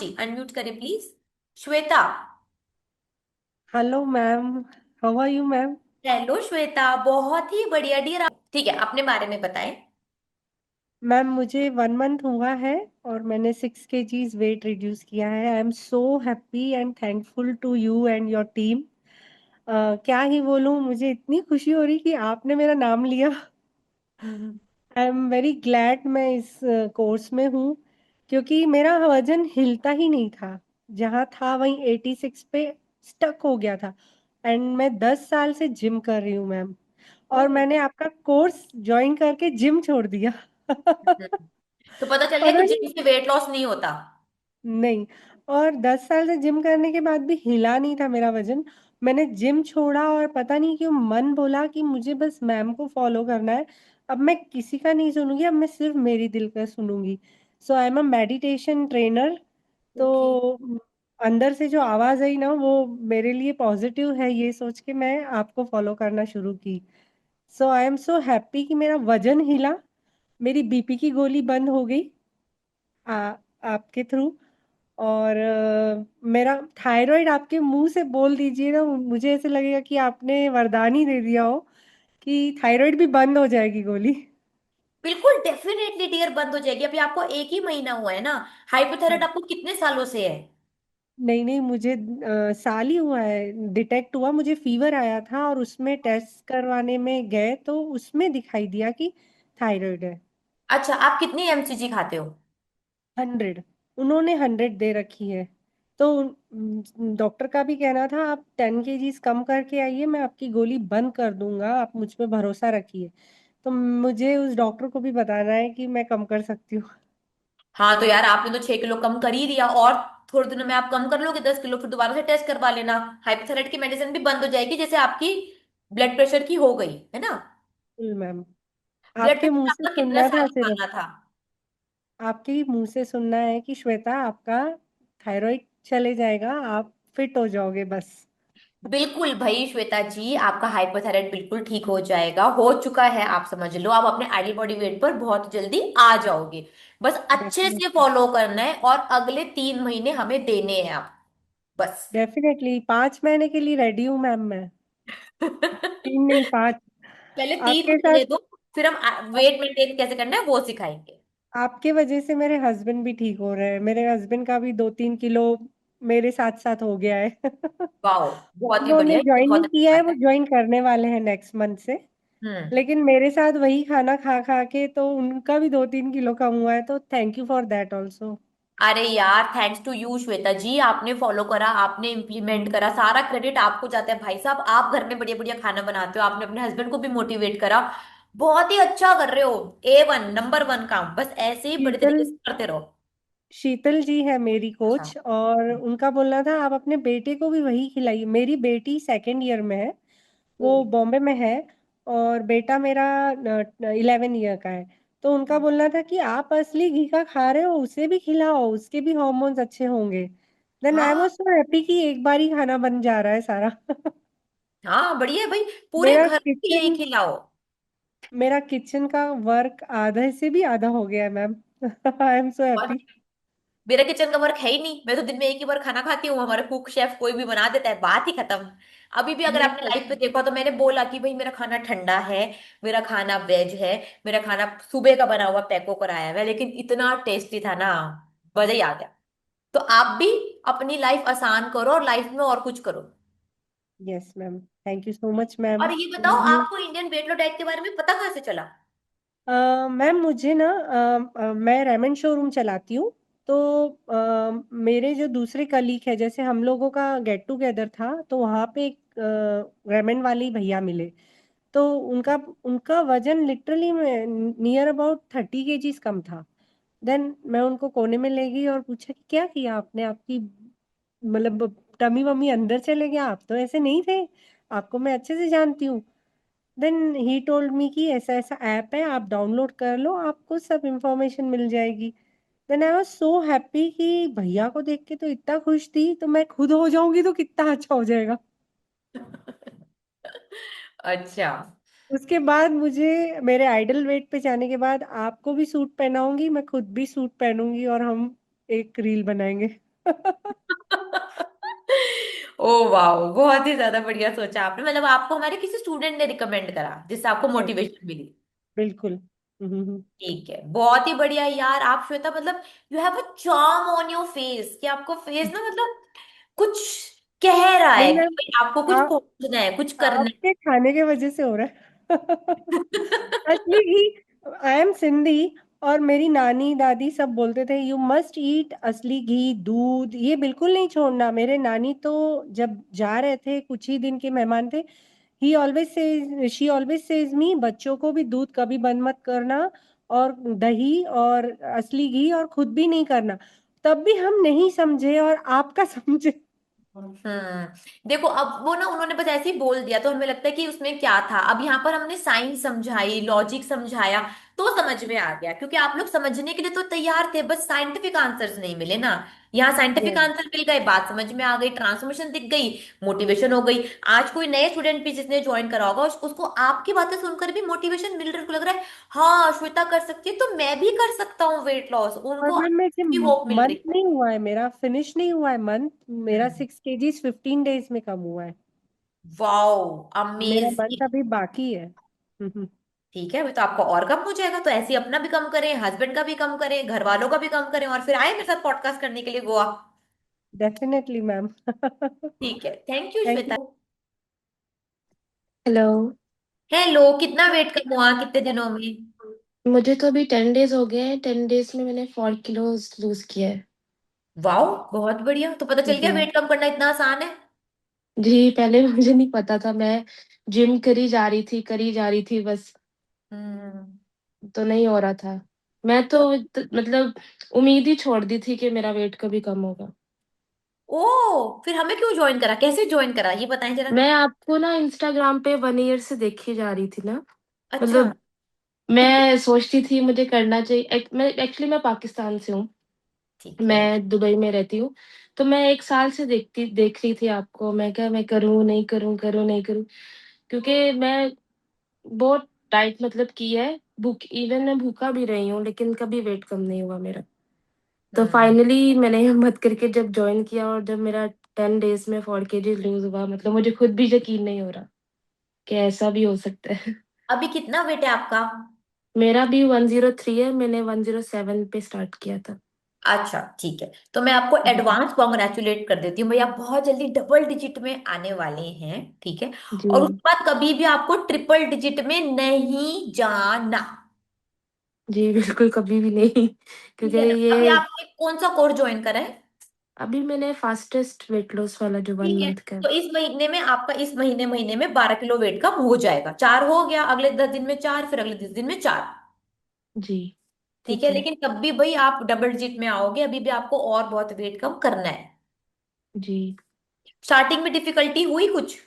जी, unmute करें please. Shweta. Hello ma'am. How are you ma'am? Hello Shweta, बहुत ही बढ़िया डियर। ठीक है, अपने बारे में बताएं। मैम मुझे 1 मंथ हुआ है और मैंने 6 kgs वेट रिड्यूस किया है। I am so happy and thankful to you and your team. क्या ही बोलूँ, मुझे इतनी खुशी हो रही कि आपने मेरा नाम लिया। आई एम वेरी ग्लैड मैं इस कोर्स में हूँ, क्योंकि मेरा वजन हिलता ही नहीं था। जहाँ था वहीं 86 पे स्टक हो गया था। एंड मैं 10 साल से जिम कर रही हूँ मैम। और ओह। मैंने आपका कोर्स ज्वाइन करके जिम छोड़ दिया। तो पता चल गया पता कि नहीं। जिम से वेट लॉस नहीं होता। नहीं। और 10 साल से जिम करने के बाद भी हिला नहीं था मेरा वजन। मैंने जिम छोड़ा और पता नहीं क्यों मन बोला कि मुझे बस मैम को फॉलो करना है। अब मैं किसी का नहीं सुनूंगी, अब मैं सिर्फ मेरी दिल का सुनूंगी। So I am a meditation trainer. Okay. तो अंदर से जो आवाज आई ना, वो मेरे लिए पॉजिटिव है, ये सोच के मैं आपको फॉलो करना शुरू की। सो आई एम सो हैप्पी कि मेरा वजन हिला, मेरी बीपी की गोली बंद हो गई आ, आपके थ्रू। और मेरा थायराइड आपके मुंह से बोल दीजिए ना, मुझे ऐसे लगेगा कि आपने वरदान ही दे दिया हो कि थायराइड भी बंद हो जाएगी गोली। बिल्कुल डेफिनेटली डियर, बंद हो जाएगी। अभी आपको एक ही महीना हुआ है ना। हाइपोथायराइड हाँ। आपको कितने सालों से है? नहीं नहीं, मुझे साल ही हुआ है डिटेक्ट हुआ। मुझे फीवर आया था और उसमें टेस्ट करवाने में गए तो उसमें दिखाई दिया कि थायराइड है। अच्छा, आप कितनी एमसीजी खाते हो? 100। उन्होंने 100 दे रखी है। तो डॉक्टर का भी कहना था आप 10 kgs कम करके आइए, मैं आपकी गोली बंद कर दूंगा, आप मुझ पे भरोसा रखिए। तो मुझे उस डॉक्टर को भी बताना है कि मैं कम कर सकती हूँ। हाँ तो यार, आपने तो 6 किलो कम कर ही दिया, और थोड़े दिनों में आप कम कर लोगे 10 किलो, फिर दोबारा से टेस्ट करवा लेना। हाइपोथायराइड की मेडिसिन भी बंद हो जाएगी, जैसे आपकी ब्लड प्रेशर की हो गई है ना। बिल्कुल मैम। ब्लड आपके प्रेशर मुंह से आपका कितने सुनना साल था का सिर्फ। माना था? आपके ही मुंह से सुनना है कि श्वेता आपका थायराइड चले जाएगा, आप फिट हो जाओगे बस। बिल्कुल भाई श्वेता जी, आपका हाइपोथायराइड बिल्कुल ठीक हो जाएगा, हो चुका है, आप समझ लो। आप अपने आइडियल बॉडी वेट पर बहुत जल्दी आ जाओगे। बस अच्छे से डेफिनेटली। फॉलो करना है, और अगले 3 महीने हमें देने हैं आप, बस। डेफिनेटली 5 महीने के लिए रेडी हूँ मैम मैं। 3 नहीं, 5। पहले तीन आपके महीने साथ। दो, फिर हम वेट मेंटेन कैसे करना है वो सिखाएंगे। आपके वजह से मेरे हस्बैंड भी ठीक हो रहे हैं। मेरे हस्बैंड का भी 2-3 किलो मेरे साथ साथ हो गया है। वाओ, बहुत ही उन्होंने बढ़िया, ये तो ज्वाइन बहुत नहीं अच्छी किया है, बात वो है। ज्वाइन करने वाले हैं नेक्स्ट मंथ से। हम्म। लेकिन मेरे साथ वही खाना खा खा के तो उनका भी 2-3 किलो कम हुआ है, तो thank you for that also. अरे यार, थैंक्स टू यू श्वेता जी, आपने फॉलो करा, आपने इम्प्लीमेंट करा, सारा क्रेडिट आपको जाता है भाई साहब। आप घर में बढ़िया बढ़िया खाना बनाते हो, आपने अपने हस्बैंड को भी मोटिवेट करा। बहुत ही अच्छा कर रहे हो। A1 नंबर 1 काम, बस ऐसे ही बड़े शीतल। तरीके से करते रहो। शीतल जी है मेरी अच्छा। कोच, और उनका बोलना था आप अपने बेटे को भी वही खिलाइए। मेरी बेटी 2nd ईयर में है, ओ। वो बॉम्बे में है। और बेटा मेरा 11 ईयर का है। तो उनका बोलना था कि आप असली घी का खा रहे हो, उसे भी खिलाओ, उसके भी हार्मोन्स अच्छे होंगे। देन आई वाज हाँ। सो हैप्पी कि एक बार ही खाना बन जा रहा है सारा। हाँ बढ़िया है भाई, पूरे मेरा घर को यही किचन खिलाओ। मेरा किचन का वर्क आधे से भी आधा हो गया है मैम। आई एम सो और हैप्पी। मेरा किचन का वर्क है ही नहीं, मैं तो दिन में एक ही बार खाना खाती हूँ, हमारे कुक शेफ कोई भी बना देता है, बात ही खत्म। अभी भी अगर नहीं आपने सच लाइव पे में। देखा तो मैंने बोला कि भाई मेरा खाना ठंडा है, मेरा खाना वेज है, मेरा खाना सुबह का बना हुआ पैको कराया हुआ है, लेकिन इतना टेस्टी था ना, मजा ही आ गया। तो आप भी अपनी लाइफ आसान करो, और लाइफ में और कुछ करो। Yes ma'am, thank you so much ma'am. और ये बताओ, आपको इंडियन वेट लॉस डाइट के बारे में पता कहाँ से चला? मैम मुझे ना मैं रेमंड शोरूम चलाती हूँ। तो मेरे जो दूसरे कलीग है, जैसे हम लोगों का गेट टुगेदर था, तो वहाँ पे एक रेमंड वाले ही भैया मिले। तो उनका उनका वजन लिटरली नियर अबाउट 30 kgs कम था। देन मैं उनको कोने में ले गई और पूछा कि क्या किया आपने, आपकी मतलब टमी वमी अंदर चले गया, आप तो ऐसे नहीं थे, आपको मैं अच्छे से जानती हूँ। देन ही टोल्ड मी कि ऐसा ऐसा ऐप है, आप डाउनलोड कर लो, आपको सब इंफॉर्मेशन मिल जाएगी। Then I was so happy कि भैया को देख के तो इतना खुश थी, तो मैं खुद हो जाऊंगी तो कितना अच्छा हो जाएगा। अच्छा। उसके बाद मुझे मेरे आइडल वेट पे जाने के बाद आपको भी सूट पहनाऊंगी, मैं खुद भी सूट पहनूंगी और हम एक रील बनाएंगे। ओ वाह, बहुत ही ज्यादा बढ़िया सोचा आपने। मतलब आपको हमारे किसी स्टूडेंट ने रिकमेंड करा जिससे आपको यस, मोटिवेशन मिली। बिल्कुल। ठीक है, बहुत ही बढ़िया यार। आप श्वेता मतलब you have a charm on your face, कि आपको फेस ना मतलब कुछ कह रहा नहीं है कि मैम, भाई आपको कुछ आप पहुंचना है, कुछ करना आपके खाने के वजह से हो रहा है। असली है। घी, आई एम सिंधी, और मेरी नानी दादी सब बोलते थे यू मस्ट ईट असली घी, दूध ये बिल्कुल नहीं छोड़ना। मेरे नानी तो जब जा रहे थे, कुछ ही दिन के मेहमान थे, he always says she always says me, बच्चों को भी दूध कभी बंद मत करना, और दही और असली घी, और खुद भी नहीं करना। तब भी हम नहीं समझे, और आपका समझे। देखो अब वो ना उन्होंने बस ऐसे ही बोल दिया तो हमें लगता है कि उसमें क्या था। अब यहाँ पर हमने साइंस समझाई, लॉजिक समझाया, तो समझ में आ गया। क्योंकि आप लोग समझने के लिए तो तैयार थे, बस साइंटिफिक आंसर्स नहीं मिले ना। यहाँ साइंटिफिक यस, आंसर मिल गए, बात समझ में आ गई, ट्रांसफॉर्मेशन दिख गई, मोटिवेशन हो गई। आज कोई नए स्टूडेंट भी जिसने ज्वाइन करा होगा उसको आपकी बातें सुनकर भी मोटिवेशन मिल रहा है, उनको लग रहा है हाँ श्वेता कर सकती है तो मैं भी कर सकता हूँ वेट लॉस, और उनको मैम मेरे भी होप मिल मंथ रही नहीं हुआ है, मेरा फिनिश नहीं हुआ है मंथ। है। मेरा 6 kg 15 days में कम हुआ है। वाओ, मेरा अमेजिंग। मंथ अभी बाकी है। ठीक है, अभी तो आपका और कम हो जाएगा, तो ऐसे ही अपना भी कम करें, हस्बैंड का भी कम करें, घर वालों का भी कम करें, और फिर आए मेरे साथ पॉडकास्ट करने के लिए गोवा। Definitely ma'am. ठीक है, thank you thank Shweta. You. Hello. Hello, कितना वेट कम हुआ कितने दिनों में? मुझे तो अभी 10 डेज हो गए हैं। 10 डेज में मैंने 4 किलोज लूज किया है। वाओ, बहुत बढ़िया। तो पता चल गया जी। वेट कम करना इतना आसान है। जी, पहले मुझे नहीं पता था। मैं जिम करी जा रही थी, करी जा रही थी बस, हम्म। तो नहीं हो रहा था। मैं तो मतलब उम्मीद ही छोड़ दी थी कि मेरा वेट कभी कम होगा। ओ, फिर हमें क्यों ज्वाइन करा, कैसे ज्वाइन करा, ये बताएं जरा। मैं आपको ना इंस्टाग्राम पे 1 ईयर से देखी जा रही थी ना। अच्छा। मतलब मैं सोचती थी मुझे करना चाहिए। मैं पाकिस्तान से हूँ। ठीक है। मैं दुबई में रहती हूँ। तो मैं 1 साल से देख रही थी आपको। मैं क्या, मैं करूँ नहीं करूँ, करूँ नहीं करूँ, क्योंकि मैं बहुत डाइट मतलब की है। भूख, इवन मैं भूखा भी रही हूँ, लेकिन कभी वेट कम नहीं हुआ मेरा। तो हम्म। फाइनली मैंने हिम्मत करके जब ज्वाइन किया, और जब मेरा 10 डेज में 4 kg लूज हुआ, मतलब मुझे खुद भी यकीन नहीं हो रहा कि ऐसा भी हो सकता है। अभी कितना वेट है आपका? मेरा भी 103 है। मैंने 107 पे स्टार्ट किया था। अच्छा ठीक है, तो मैं आपको जी। एडवांस कॉन्ग्रेचुलेट कर देती हूँ भैया, बहुत जल्दी डबल डिजिट में आने वाले हैं। ठीक है, जी। और उसके बाद कभी भी आपको ट्रिपल डिजिट में नहीं जाना। जी बिल्कुल, कभी भी नहीं। क्योंकि ठीक है ना? अभी ये, आपने कौन सा कोर्स ज्वाइन करा है? अभी मैंने फास्टेस्ट वेट लॉस वाला जो वन ठीक है, मंथ का है। तो इस महीने में आपका इस महीने महीने में 12 किलो वेट कम हो जाएगा। चार हो गया, अगले 10 दिन में चार, फिर अगले 10 दिन में चार। जी। ठीक ठीक है, है। लेकिन तब भी भाई आप डबल डिजिट में आओगे, अभी भी आपको और बहुत वेट कम करना है। जी। स्टार्टिंग में डिफिकल्टी हुई कुछ?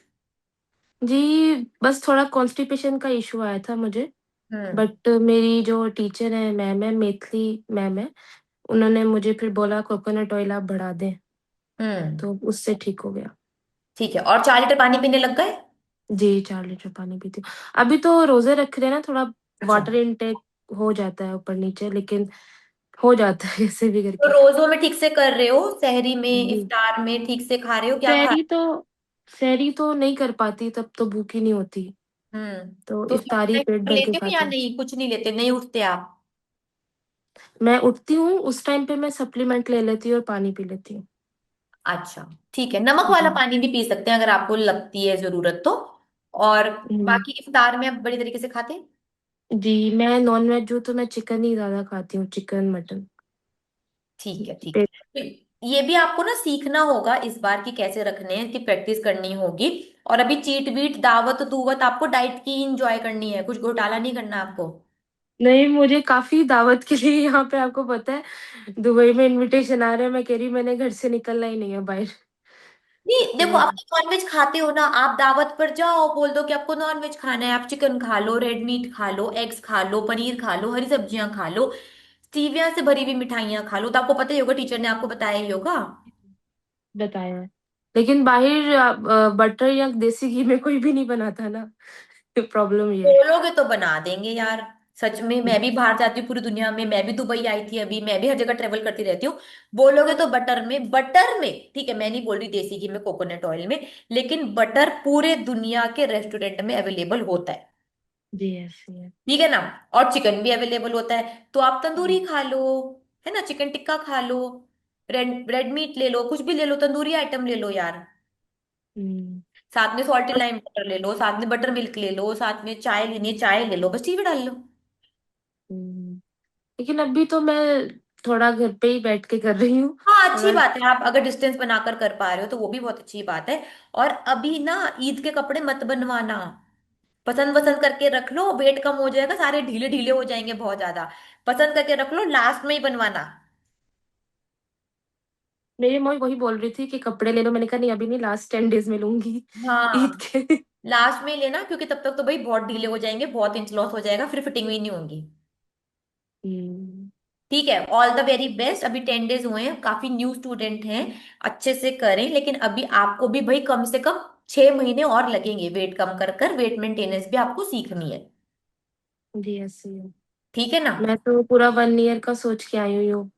जी, बस थोड़ा कॉन्स्टिपेशन का इशू आया था मुझे। हम्म। बट मेरी जो टीचर है, मैम है, मेथली मैम है, उन्होंने मुझे फिर बोला कोकोनट ऑयल आप बढ़ा दें, हम्म। तो उससे ठीक हो गया। ठीक है, और 4 लीटर पानी पीने लग गए? जी, 4 लीटर पानी पीती हूँ। अभी तो रोजे रख रहे हैं ना, थोड़ा अच्छा, वाटर इनटेक हो जाता है ऊपर नीचे, लेकिन हो जाता है कैसे भी तो करके। रोजों में ठीक से कर रहे हो, सहरी में जी। इफ्तार में ठीक से खा रहे हो, क्या खा सैरी रहे तो सैरी तो नहीं कर पाती, तब तो भूख ही नहीं होती। हो? तो तो फिर इफ्तारी पेट भर के लेते हो या खाती हूँ। नहीं, कुछ नहीं लेते, नहीं उठते आप? मैं उठती हूँ उस टाइम पे, मैं सप्लीमेंट ले लेती हूँ और पानी पी लेती हूँ। अच्छा ठीक है, नमक वाला जी। पानी भी पी सकते हैं अगर आपको लगती है जरूरत तो। और हम्म। बाकी इफ्तार में आप बड़ी तरीके से खाते हैं? जी, मैं नॉन वेज जो, तो मैं चिकन ही ज्यादा खाती हूँ, चिकन मटन। ठीक है ठीक पेट। है, तो ये भी आपको ना सीखना होगा इस बार की कैसे रखने हैं, कि प्रैक्टिस करनी होगी। और अभी चीट वीट दावत दूवत आपको डाइट की इंजॉय करनी है, कुछ घोटाला नहीं करना आपको। नहीं, मुझे काफी दावत के लिए यहाँ पे, आपको पता है, दुबई में इनविटेशन आ रहा है। मैं कह रही मैंने घर से निकलना ही नहीं है बाहर। नहीं देखो, तो आप तो नॉनवेज खाते हो ना, आप दावत पर जाओ, बोल दो कि आपको नॉनवेज खाना है, आप चिकन खा लो, रेड मीट खा लो, एग्स खा लो, पनीर खा लो, हरी सब्जियां खा लो, स्टीविया से भरी हुई मिठाइयां खा लो। तो आपको पता ही होगा, टीचर ने आपको बताया ही होगा। बताया है, लेकिन बाहर बटर या देसी घी में कोई भी नहीं बनाता ना। प्रॉब्लम ये है। बोलोगे तो बना देंगे यार। सच में मैं भी बाहर जाती हूँ पूरी दुनिया में, मैं भी दुबई आई थी अभी, मैं भी हर जगह ट्रेवल करती रहती हूँ। बोलोगे तो बटर में ठीक है, मैं नहीं बोल रही देसी घी में, कोकोनट ऑयल में, लेकिन बटर पूरे दुनिया के रेस्टोरेंट में अवेलेबल होता है। जी यस यस। ठीक है ना। और चिकन भी अवेलेबल होता है, तो आप तंदूरी खा लो, है ना, चिकन टिक्का खा लो, रेड मीट ले लो, कुछ भी ले लो, तंदूरी आइटम ले लो यार। हम्म। साथ में सॉल्टी लाइम बटर ले लो, साथ में बटर मिल्क ले लो, साथ में चाय लेनी है चाय ले लो, बस टीवी डाल लो। हम्म। लेकिन अभी तो मैं थोड़ा घर पे ही बैठ के कर रही हूँ। हाँ अच्छी थोड़ा। बात है, आप अगर डिस्टेंस बनाकर कर पा रहे हो तो वो भी बहुत अच्छी बात है। और अभी ना ईद के कपड़े मत बनवाना, पसंद वसंद करके रख लो, वेट कम हो जाएगा, सारे ढीले ढीले हो जाएंगे बहुत ज्यादा। पसंद करके रख लो, लास्ट में ही बनवाना। मेरी मम्मी वही बोल रही थी कि कपड़े ले लो, मैंने कहा नहीं अभी नहीं, लास्ट 10 डेज में लूंगी ईद हाँ के। लास्ट में ही लेना, क्योंकि तब तक तो भाई बहुत ढीले हो जाएंगे, बहुत इंच लॉस हो जाएगा, फिर फिटिंग भी नहीं होंगी। हम्म। ठीक है, ऑल द वेरी बेस्ट। अभी 10 डेज हुए हैं, काफी न्यू स्टूडेंट हैं, अच्छे से करें, लेकिन अभी आपको भी भाई कम से कम 6 महीने और लगेंगे वेट कम कर कर, वेट मेंटेनेंस भी आपको सीखनी है। जी ऐसे ही है। ठीक है ना। मैं तो पूरा 1 ईयर का सोच के आई हुई हूँ।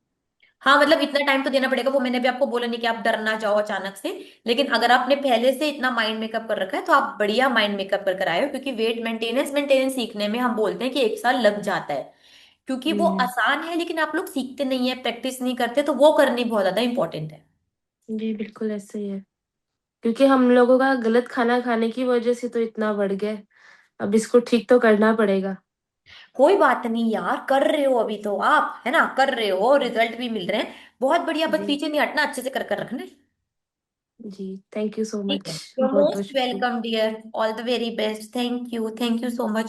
हाँ मतलब इतना टाइम तो देना पड़ेगा, वो मैंने भी आपको बोला नहीं कि आप डर ना जाओ अचानक से, लेकिन अगर आपने पहले से इतना माइंड मेकअप कर रखा है तो आप बढ़िया माइंड मेकअप कर कर आए हो, क्योंकि वेट मेंटेनेंस मेंटेनेंस सीखने में हम बोलते हैं कि 1 साल लग जाता है, क्योंकि वो हम्म। आसान है, लेकिन आप लोग सीखते नहीं है, प्रैक्टिस नहीं करते, तो वो करनी बहुत ज्यादा इंपॉर्टेंट है। जी बिल्कुल ऐसे ही है। क्योंकि हम लोगों का गलत खाना खाने की वजह से तो इतना बढ़ गया है। अब इसको ठीक तो करना पड़ेगा। कोई बात नहीं यार, कर रहे हो अभी तो आप, है ना, कर रहे हो, रिजल्ट भी मिल रहे हैं, बहुत बढ़िया, बस जी। पीछे नहीं हटना, अच्छे से कर कर रखना है। जी थैंक यू सो ठीक मच। है, यू बहुत बहुत मोस्ट शुक्रिया। Welcome dear, all the very best, thank you so much.